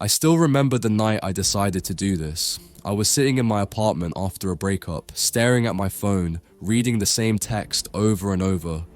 I still remember the night I decided to do this. I was sitting in my apartment after a breakup, staring at my phone, reading the same text over and over.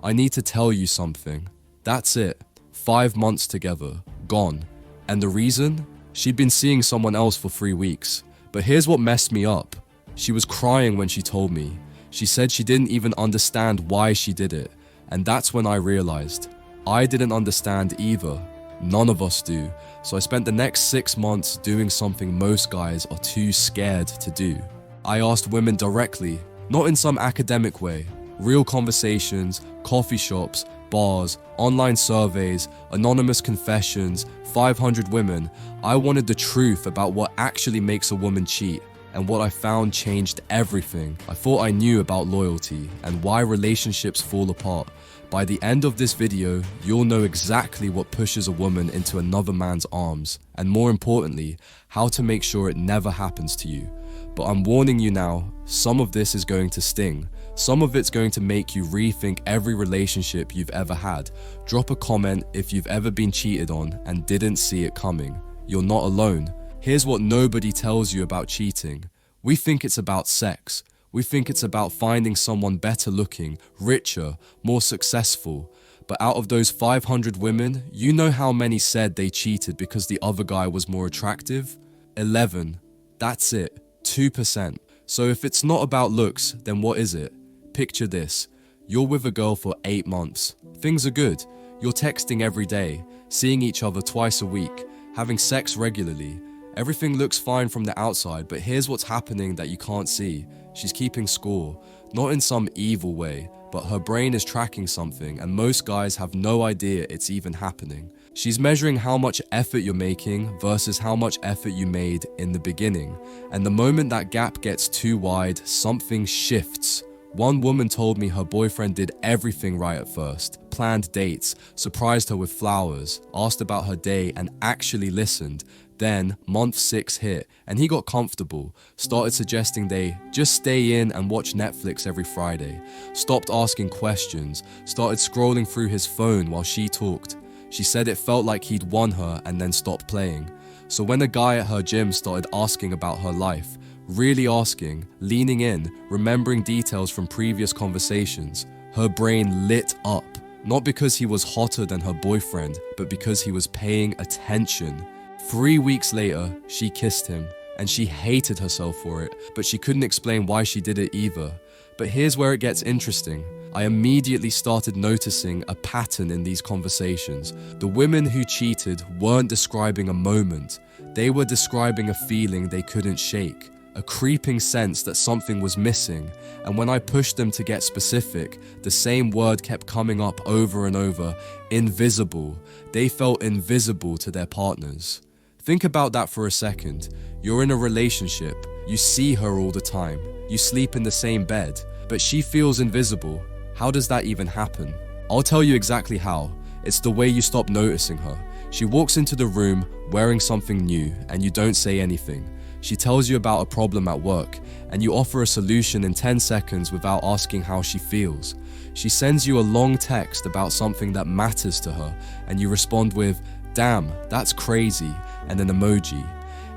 I need to tell you something. That's it. 5 months together. Gone. And the reason? She'd been seeing someone else for 3 weeks. But here's what messed me up. She was crying when she told me. She said she didn't even understand why she did it. And that's when I realized. I didn't understand either. None of us do. So I spent the next 6 months doing something most guys are too scared to do. I asked women directly, not in some academic way. Real conversations, coffee shops, bars, online surveys, anonymous confessions, 500 women. I wanted the truth about what actually makes a woman cheat. And what I found changed everything. I thought I knew about loyalty and why relationships fall apart. By the end of this video, you'll know exactly what pushes a woman into another man's arms, and more importantly, how to make sure it never happens to you. But I'm warning you now, some of this is going to sting. Some of it's going to make you rethink every relationship you've ever had. Drop a comment if you've ever been cheated on and didn't see it coming. You're not alone. Here's what nobody tells you about cheating. We think it's about sex. We think it's about finding someone better looking, richer, more successful. But out of those 500 women, you know how many said they cheated because the other guy was more attractive? 11. That's it. 2%. So if it's not about looks, then what is it? Picture this. You're with a girl for 8 months. Things are good. You're texting every day, seeing each other twice a week, having sex regularly. Everything looks fine from the outside, but here's what's happening that you can't see. She's keeping score, not in some evil way, but her brain is tracking something and most guys have no idea it's even happening. She's measuring how much effort you're making versus how much effort you made in the beginning. And the moment that gap gets too wide, something shifts. One woman told me her boyfriend did everything right at first, planned dates, surprised her with flowers, asked about her day and actually listened. Then, month 6 hit, and he got comfortable, started suggesting they just stay in and watch Netflix every Friday, stopped asking questions, started scrolling through his phone while she talked. She said it felt like he'd won her and then stopped playing. So when a guy at her gym started asking about her life, really asking, leaning in, remembering details from previous conversations, her brain lit up. Not because he was hotter than her boyfriend, but because he was paying attention. 3 weeks later, she kissed him, and she hated herself for it, but she couldn't explain why she did it either. But here's where it gets interesting. I immediately started noticing a pattern in these conversations. The women who cheated weren't describing a moment. They were describing a feeling they couldn't shake, a creeping sense that something was missing. And when I pushed them to get specific, the same word kept coming up over and over: invisible. They felt invisible to their partners. Think about that for a second. You're in a relationship, you see her all the time, you sleep in the same bed, but she feels invisible. How does that even happen? I'll tell you exactly how. It's the way you stop noticing her. She walks into the room wearing something new and you don't say anything. She tells you about a problem at work and you offer a solution in 10 seconds without asking how she feels. She sends you a long text about something that matters to her and you respond with, "Damn, that's crazy," and an emoji.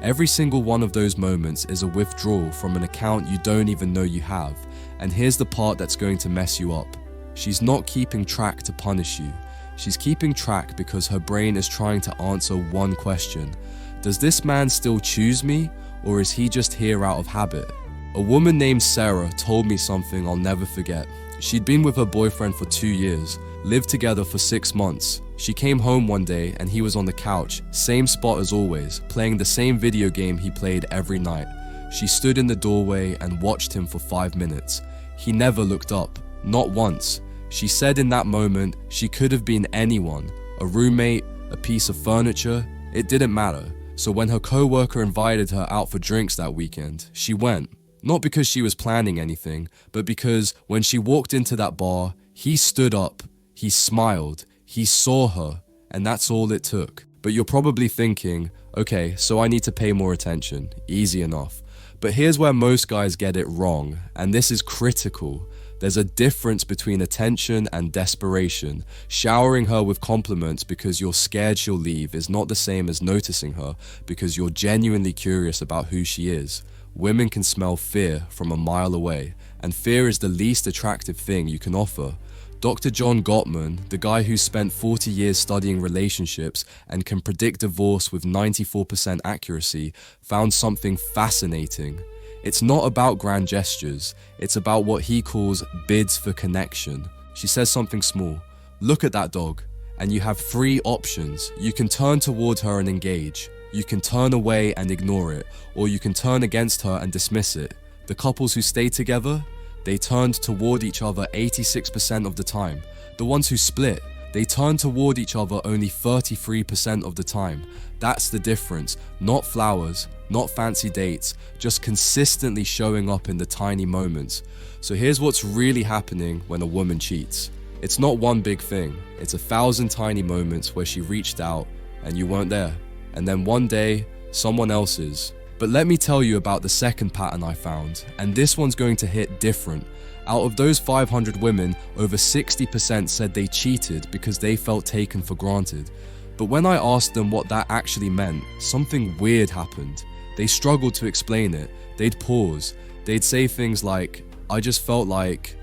Every single one of those moments is a withdrawal from an account you don't even know you have. And here's the part that's going to mess you up. She's not keeping track to punish you. She's keeping track because her brain is trying to answer one question. Does this man still choose me, or is he just here out of habit? A woman named Sarah told me something I'll never forget. She'd been with her boyfriend for 2 years, lived together for 6 months. She came home one day and he was on the couch, same spot as always, playing the same video game he played every night. She stood in the doorway and watched him for 5 minutes. He never looked up, not once. She said in that moment, she could have been anyone, a roommate, a piece of furniture, it didn't matter. So when her co-worker invited her out for drinks that weekend, she went. Not because she was planning anything, but because when she walked into that bar, he stood up, he smiled, he saw her, and that's all it took. But you're probably thinking, okay, so I need to pay more attention. Easy enough. But here's where most guys get it wrong, and this is critical. There's a difference between attention and desperation. Showering her with compliments because you're scared she'll leave is not the same as noticing her because you're genuinely curious about who she is. Women can smell fear from a mile away, and fear is the least attractive thing you can offer. Dr. John Gottman, the guy who spent 40 years studying relationships and can predict divorce with 94% accuracy, found something fascinating. It's not about grand gestures, it's about what he calls bids for connection. She says something small, look at that dog, and you have 3 options. You can turn toward her and engage, you can turn away and ignore it, or you can turn against her and dismiss it. The couples who stay together, they turned toward each other 86% of the time. The ones who split, they turned toward each other only 33% of the time. That's the difference. Not flowers, not fancy dates, just consistently showing up in the tiny moments. So here's what's really happening when a woman cheats. It's not one big thing. It's 1,000 tiny moments where she reached out and you weren't there. And then one day, someone else is. But let me tell you about the second pattern I found, and this one's going to hit different. Out of those 500 women, over 60% said they cheated because they felt taken for granted. But when I asked them what that actually meant, something weird happened. They struggled to explain it. They'd pause. They'd say things like, I just felt like,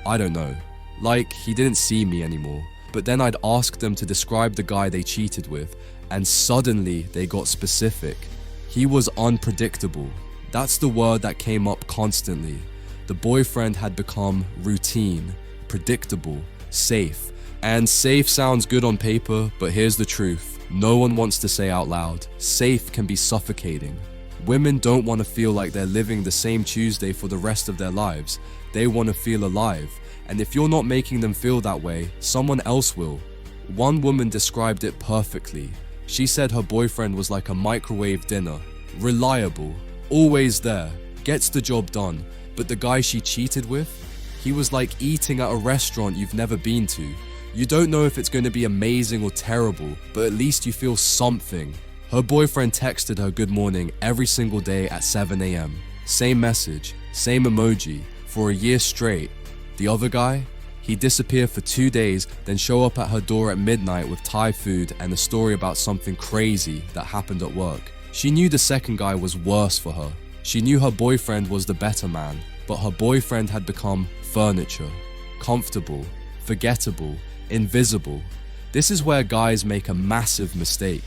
I don't know, like he didn't see me anymore. But then I'd ask them to describe the guy they cheated with, and suddenly they got specific. He was unpredictable. That's the word that came up constantly. The boyfriend had become routine, predictable, safe. And safe sounds good on paper, but here's the truth. No one wants to say out loud, safe can be suffocating. Women don't want to feel like they're living the same Tuesday for the rest of their lives. They want to feel alive. And if you're not making them feel that way, someone else will. One woman described it perfectly. She said her boyfriend was like a microwave dinner. Reliable, always there, gets the job done. But the guy she cheated with? He was like eating at a restaurant you've never been to. You don't know if it's going to be amazing or terrible, but at least you feel something. Her boyfriend texted her good morning every single day at 7 a.m. Same message, same emoji, for a year straight. The other guy? He'd disappear for 2 days, then show up at her door at midnight with Thai food and a story about something crazy that happened at work. She knew the second guy was worse for her. She knew her boyfriend was the better man, but her boyfriend had become furniture, comfortable, forgettable, invisible. This is where guys make a massive mistake.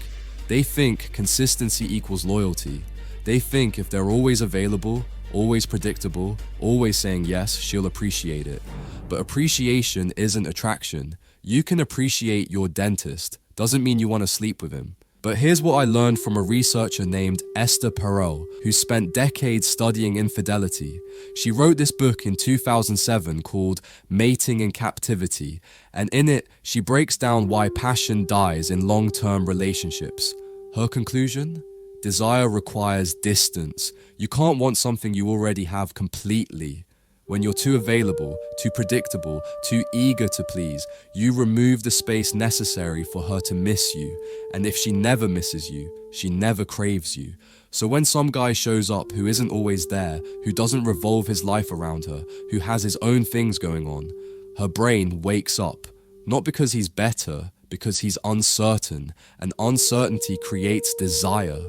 They think consistency equals loyalty. They think if they're always available, always predictable, always saying yes, she'll appreciate it. But appreciation isn't attraction. You can appreciate your dentist, doesn't mean you want to sleep with him. But here's what I learned from a researcher named Esther Perel, who spent decades studying infidelity. She wrote this book in 2007 called Mating in Captivity, and in it, she breaks down why passion dies in long-term relationships. Her conclusion? Desire requires distance. You can't want something you already have completely. When you're too available, too predictable, too eager to please, you remove the space necessary for her to miss you. And if she never misses you, she never craves you. So when some guy shows up who isn't always there, who doesn't revolve his life around her, who has his own things going on, her brain wakes up. Not because he's better, because he's uncertain, and uncertainty creates desire.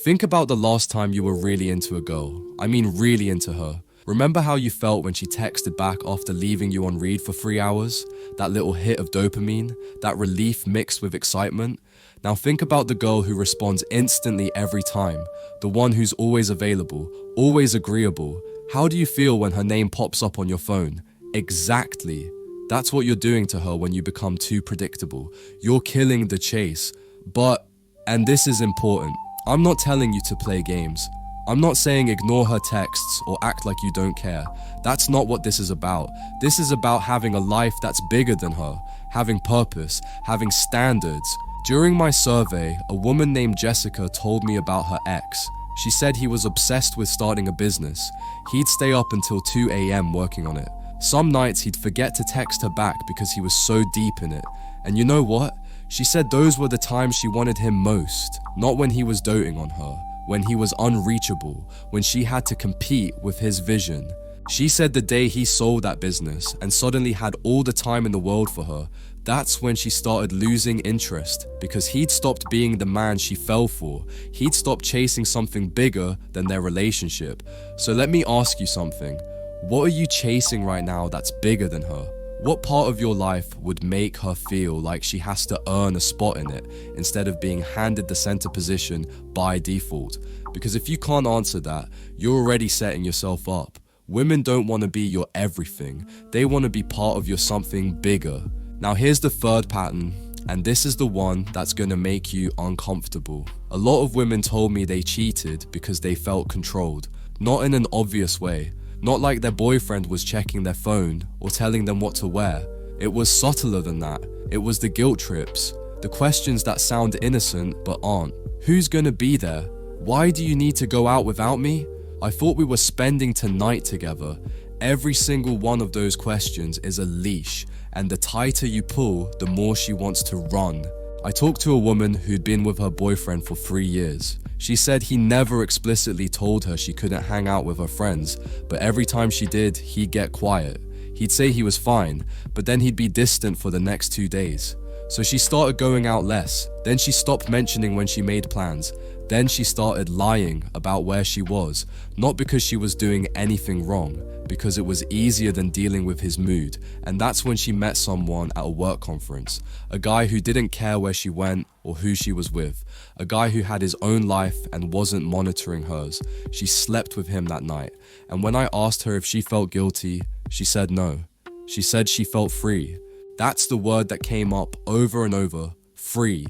Think about the last time you were really into a girl. I mean really into her. Remember how you felt when she texted back after leaving you on read for 3 hours? That little hit of dopamine? That relief mixed with excitement? Now think about the girl who responds instantly every time. The one who's always available, always agreeable. How do you feel when her name pops up on your phone? Exactly. That's what you're doing to her when you become too predictable. You're killing the chase. But, and this is important, I'm not telling you to play games. I'm not saying ignore her texts or act like you don't care. That's not what this is about. This is about having a life that's bigger than her, having purpose, having standards. During my survey, a woman named Jessica told me about her ex. She said he was obsessed with starting a business. He'd stay up until 2 a.m. working on it. Some nights he'd forget to text her back because he was so deep in it. And you know what? She said those were the times she wanted him most, not when he was doting on her. When he was unreachable, when she had to compete with his vision. She said the day he sold that business and suddenly had all the time in the world for her, that's when she started losing interest because he'd stopped being the man she fell for. He'd stopped chasing something bigger than their relationship. So let me ask you something. What are you chasing right now that's bigger than her? What part of your life would make her feel like she has to earn a spot in it instead of being handed the center position by default? Because if you can't answer that, you're already setting yourself up. Women don't want to be your everything. They want to be part of your something bigger. Now here's the third pattern, and this is the one that's going to make you uncomfortable. A lot of women told me they cheated because they felt controlled. Not in an obvious way. Not like their boyfriend was checking their phone or telling them what to wear. It was subtler than that. It was the guilt trips. The questions that sound innocent but aren't. Who's gonna be there? Why do you need to go out without me? I thought we were spending tonight together. Every single one of those questions is a leash, and the tighter you pull, the more she wants to run. I talked to a woman who'd been with her boyfriend for 3 years. She said he never explicitly told her she couldn't hang out with her friends, but every time she did, he'd get quiet. He'd say he was fine, but then he'd be distant for the next 2 days. So she started going out less. Then she stopped mentioning when she made plans. Then she started lying about where she was, not because she was doing anything wrong, because it was easier than dealing with his mood. And that's when she met someone at a work conference, a guy who didn't care where she went or who she was with, a guy who had his own life and wasn't monitoring hers. She slept with him that night, and when I asked her if she felt guilty, she said no. She said she felt free. That's the word that came up over and over, free.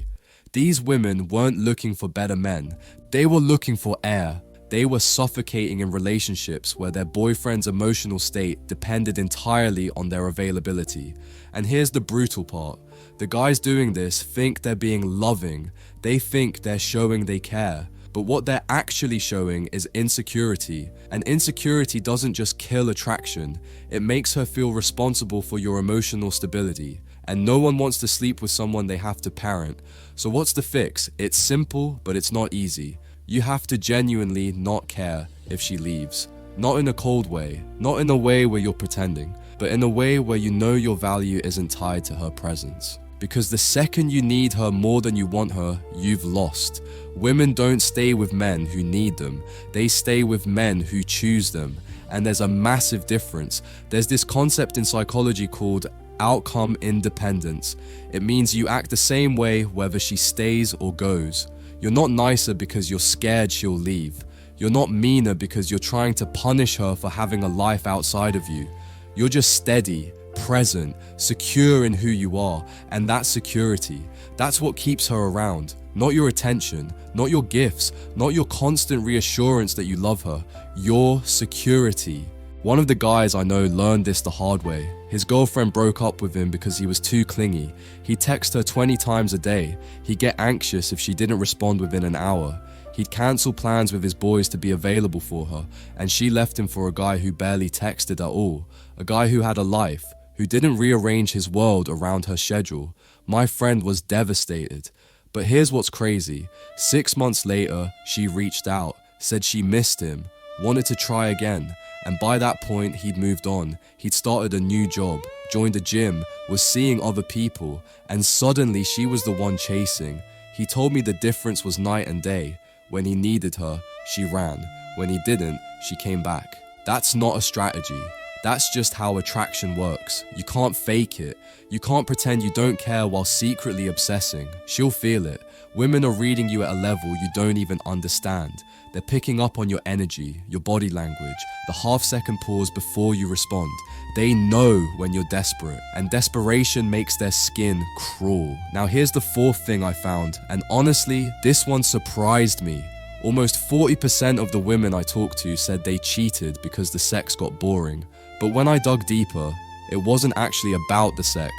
These women weren't looking for better men. They were looking for air. They were suffocating in relationships where their boyfriend's emotional state depended entirely on their availability. And here's the brutal part. The guys doing this think they're being loving. They think they're showing they care. But what they're actually showing is insecurity. And insecurity doesn't just kill attraction. It makes her feel responsible for your emotional stability. And no one wants to sleep with someone they have to parent. So what's the fix? It's simple, but it's not easy. You have to genuinely not care if she leaves. Not in a cold way, not in a way where you're pretending, but in a way where you know your value isn't tied to her presence. Because the second you need her more than you want her, you've lost. Women don't stay with men who need them. They stay with men who choose them. And there's a massive difference. There's this concept in psychology called outcome independence. It means you act the same way whether she stays or goes. You're not nicer because you're scared she'll leave. You're not meaner because you're trying to punish her for having a life outside of you. You're just steady, present, secure in who you are, and that security, that's what keeps her around. Not your attention, not your gifts, not your constant reassurance that you love her. Your security. One of the guys I know learned this the hard way. His girlfriend broke up with him because he was too clingy. He'd text her 20 times a day. He'd get anxious if she didn't respond within an hour. He'd cancel plans with his boys to be available for her, and she left him for a guy who barely texted at all. A guy who had a life, who didn't rearrange his world around her schedule. My friend was devastated. But here's what's crazy. 6 months later, she reached out, said she missed him, wanted to try again. And by that point, he'd moved on. He'd started a new job, joined a gym, was seeing other people, and suddenly she was the one chasing. He told me the difference was night and day. When he needed her, she ran. When he didn't, she came back. That's not a strategy. That's just how attraction works. You can't fake it. You can't pretend you don't care while secretly obsessing. She'll feel it. Women are reading you at a level you don't even understand. They're picking up on your energy, your body language, the half-second pause before you respond. They know when you're desperate, and desperation makes their skin crawl. Now here's the fourth thing I found, and honestly, this one surprised me. Almost 40% of the women I talked to said they cheated because the sex got boring. But when I dug deeper, it wasn't actually about the sex.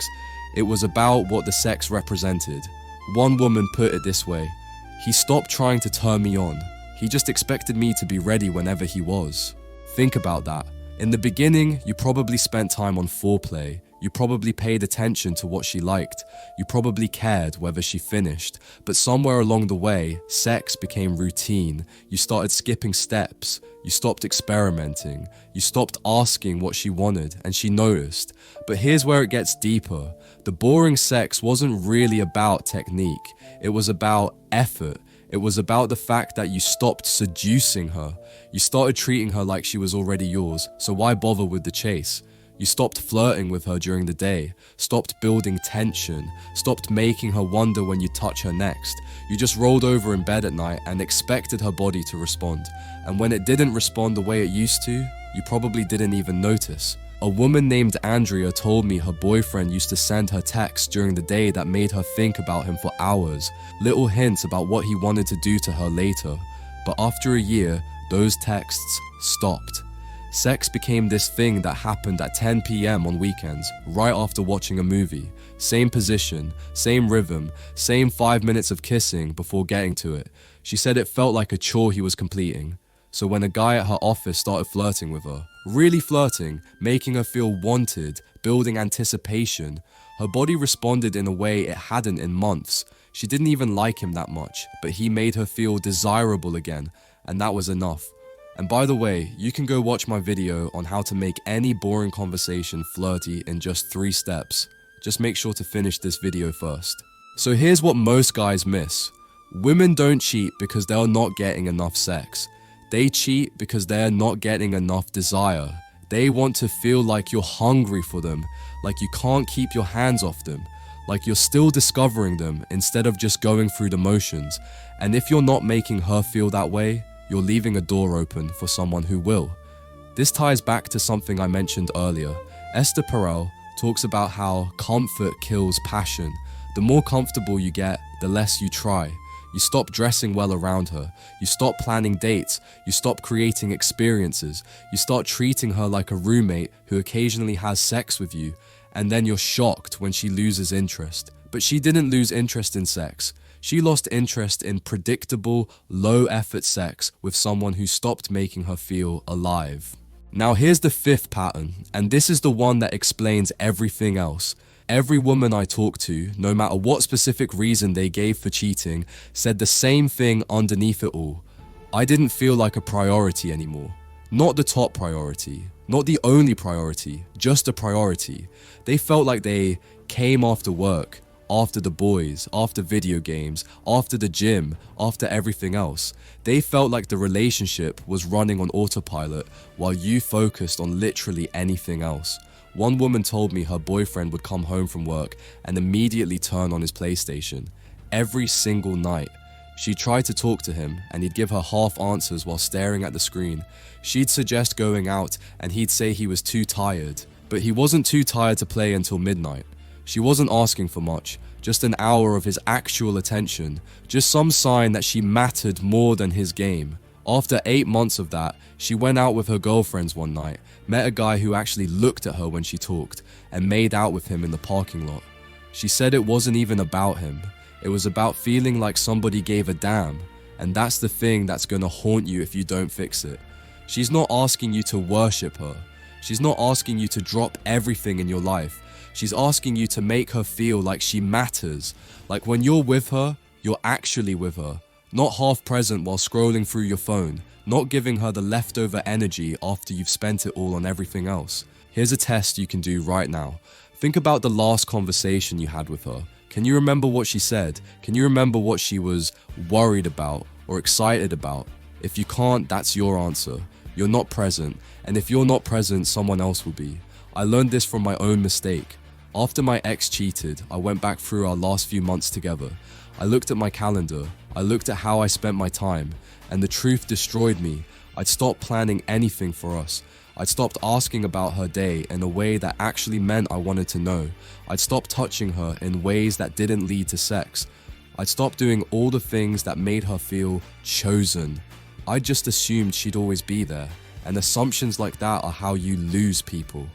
It was about what the sex represented. One woman put it this way: he stopped trying to turn me on. He just expected me to be ready whenever he was. Think about that. In the beginning, you probably spent time on foreplay. You probably paid attention to what she liked. You probably cared whether she finished. But somewhere along the way, sex became routine. You started skipping steps. You stopped experimenting. You stopped asking what she wanted, and she noticed. But here's where it gets deeper. The boring sex wasn't really about technique. It was about effort. It was about the fact that you stopped seducing her. You started treating her like she was already yours, so why bother with the chase? You stopped flirting with her during the day, stopped building tension, stopped making her wonder when you touch her next. You just rolled over in bed at night and expected her body to respond. And when it didn't respond the way it used to, you probably didn't even notice. A woman named Andrea told me her boyfriend used to send her texts during the day that made her think about him for hours, little hints about what he wanted to do to her later. But after a year, those texts stopped. Sex became this thing that happened at 10 p.m. on weekends, right after watching a movie. Same position, same rhythm, same 5 minutes of kissing before getting to it. She said it felt like a chore he was completing. So when a guy at her office started flirting with her, really flirting, making her feel wanted, building anticipation, her body responded in a way it hadn't in months. She didn't even like him that much, but he made her feel desirable again, and that was enough. And by the way, you can go watch my video on how to make any boring conversation flirty in just 3 steps. Just make sure to finish this video first. So here's what most guys miss. Women don't cheat because they're not getting enough sex. They cheat because they're not getting enough desire. They want to feel like you're hungry for them, like you can't keep your hands off them, like you're still discovering them instead of just going through the motions. And if you're not making her feel that way, you're leaving a door open for someone who will. This ties back to something I mentioned earlier. Esther Perel talks about how comfort kills passion. The more comfortable you get, the less you try. You stop dressing well around her. You stop planning dates. You stop creating experiences. You start treating her like a roommate who occasionally has sex with you, and then you're shocked when she loses interest. But she didn't lose interest in sex. She lost interest in predictable, low-effort sex with someone who stopped making her feel alive. Now here's the 5th pattern, and this is the one that explains everything else. Every woman I talked to, no matter what specific reason they gave for cheating, said the same thing underneath it all. I didn't feel like a priority anymore. Not the top priority, not the only priority, just a priority. They felt like they came after work, after the boys, after video games, after the gym, after everything else. They felt like the relationship was running on autopilot while you focused on literally anything else. One woman told me her boyfriend would come home from work and immediately turn on his PlayStation. Every single night. She'd try to talk to him and he'd give her half answers while staring at the screen. She'd suggest going out and he'd say he was too tired. But he wasn't too tired to play until midnight. She wasn't asking for much, just an hour of his actual attention, just some sign that she mattered more than his game. After 8 months of that, she went out with her girlfriends one night, met a guy who actually looked at her when she talked, and made out with him in the parking lot. She said it wasn't even about him. It was about feeling like somebody gave a damn, and that's the thing that's gonna haunt you if you don't fix it. She's not asking you to worship her. She's not asking you to drop everything in your life. She's asking you to make her feel like she matters. Like when you're with her, you're actually with her. Not half present while scrolling through your phone. Not giving her the leftover energy after you've spent it all on everything else. Here's a test you can do right now. Think about the last conversation you had with her. Can you remember what she said? Can you remember what she was worried about or excited about? If you can't, that's your answer. You're not present. And if you're not present, someone else will be. I learned this from my own mistake. After my ex cheated, I went back through our last few months together. I looked at my calendar, I looked at how I spent my time, and the truth destroyed me. I'd stopped planning anything for us. I'd stopped asking about her day in a way that actually meant I wanted to know. I'd stopped touching her in ways that didn't lead to sex. I'd stopped doing all the things that made her feel chosen. I just assumed she'd always be there, and assumptions like that are how you lose people.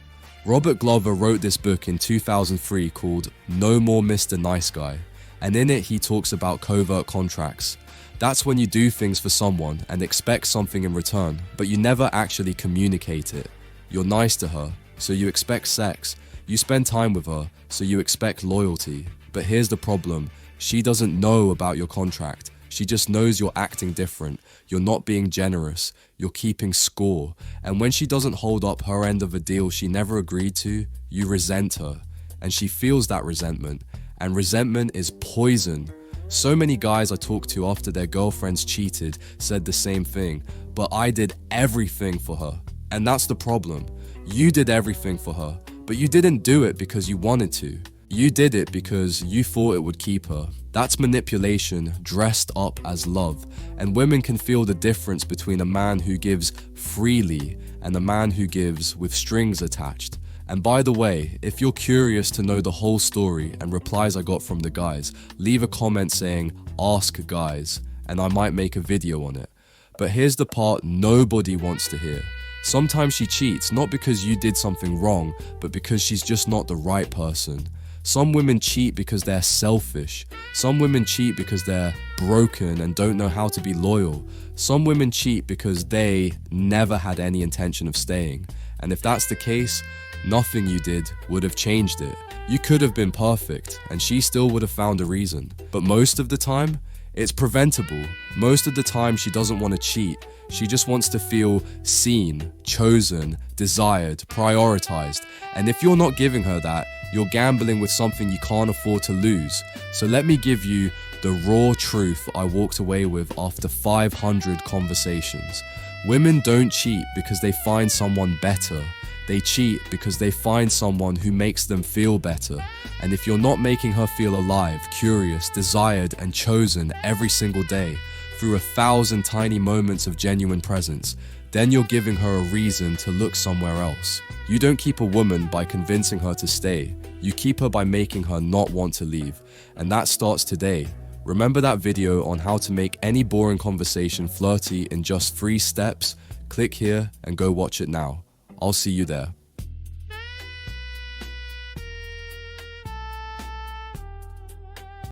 Robert Glover wrote this book in 2003 called No More Mr. Nice Guy, and in it he talks about covert contracts. That's when you do things for someone and expect something in return, but you never actually communicate it. You're nice to her, so you expect sex. You spend time with her, so you expect loyalty. But here's the problem. She doesn't know about your contract. She just knows you're acting different. You're not being generous. You're keeping score. And when she doesn't hold up her end of a deal she never agreed to, you resent her. And she feels that resentment. And resentment is poison. So many guys I talked to after their girlfriends cheated said the same thing. But I did everything for her. And that's the problem. You did everything for her, but you didn't do it because you wanted to. You did it because you thought it would keep her. That's manipulation dressed up as love. And women can feel the difference between a man who gives freely and a man who gives with strings attached. And by the way, if you're curious to know the whole story and replies I got from the guys, leave a comment saying, "Ask guys," and I might make a video on it. But here's the part nobody wants to hear. Sometimes she cheats, not because you did something wrong, but because she's just not the right person. Some women cheat because they're selfish. Some women cheat because they're broken and don't know how to be loyal. Some women cheat because they never had any intention of staying. And if that's the case, nothing you did would have changed it. You could have been perfect, and she still would have found a reason. But most of the time, it's preventable. Most of the time, she doesn't want to cheat. She just wants to feel seen, chosen, desired, prioritized. And if you're not giving her that, you're gambling with something you can't afford to lose. So let me give you the raw truth I walked away with after 500 conversations. Women don't cheat because they find someone better. They cheat because they find someone who makes them feel better. And if you're not making her feel alive, curious, desired, and chosen every single day, through 1,000 tiny moments of genuine presence, then you're giving her a reason to look somewhere else. You don't keep a woman by convincing her to stay. You keep her by making her not want to leave. And that starts today. Remember that video on how to make any boring conversation flirty in just 3 steps? Click here and go watch it now. I'll see you there.